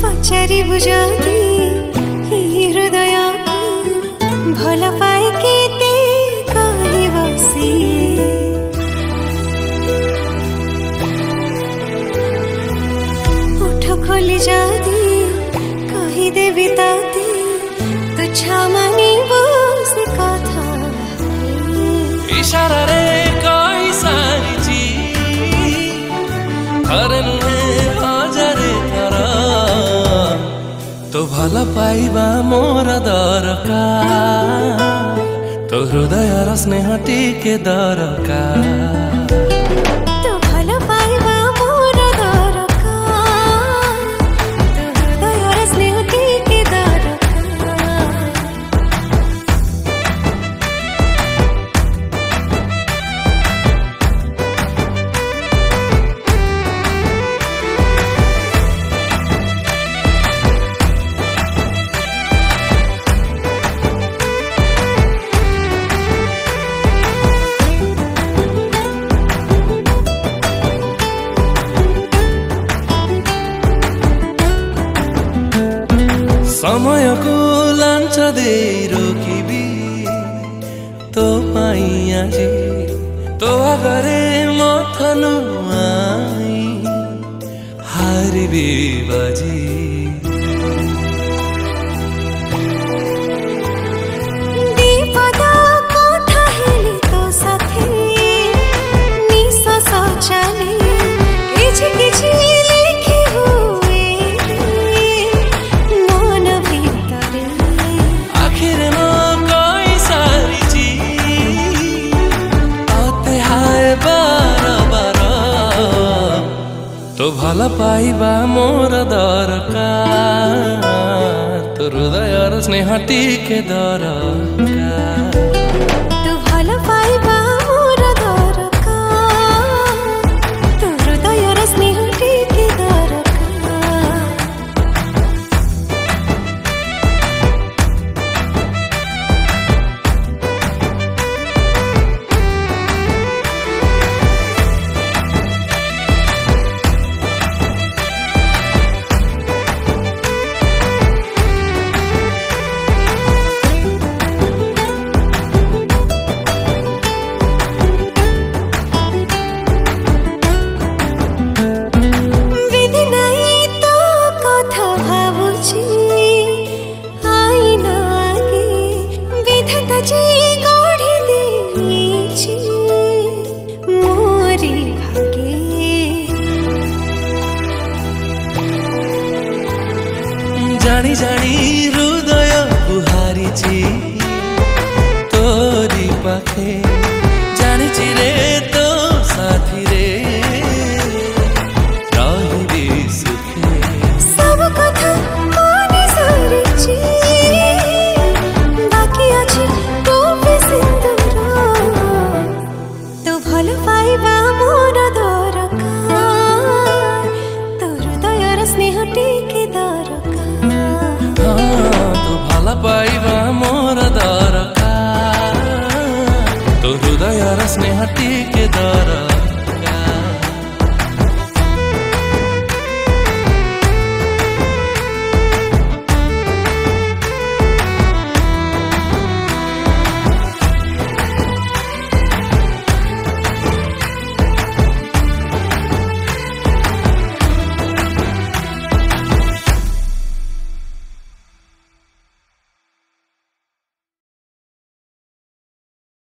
पचारि बुझाती हृदय भल पाए केते कहि बसी उठ खोली जाती कहि देवी ताती तुझा मानी बसी कथा इशारा रे कहि सारी थरे नुहे हजारे थर तो भल पाइबा मोर दरकार तो हृदय र स्नेह टिके दरकार तो भल पाइबा मोर दरकार तो हृदय र स्नेह टिके दरकार समय को लांच दे रोकिबी तो पाई आजी तो अगरे मथनु आई हारिबी बाजी दीपदा कोठा हेली तो साथे निशा सचाले किछि किछि लिखि हुए मन भीतर आखिर में कोई सारी चीज आते हाय बार बार तो भल पाइबा मोर दरकार तो हृदय र स्नेह टिके दरकार तो भल पाइबा मोर दरकार तो हृदय र स्नेह टिके दरकार विधि नहीं तो कथा भावुची आईना आगे विधाता जी गढ़ी देइछि मोरी भागे जानी जानी हृदय बुहारी तोरी पाखे जानी रे तो साथी रे रहिबी सुखे सब कथा माने सारिछि बाकी अछि गोपी सिंदूर तो भल पाइबा मोर दरकार तो हृदय र स्नेह टिके दरकार हाँ तो भल पाइबा मोर दरकार तो हृदय र स्नेह टिके दरकार।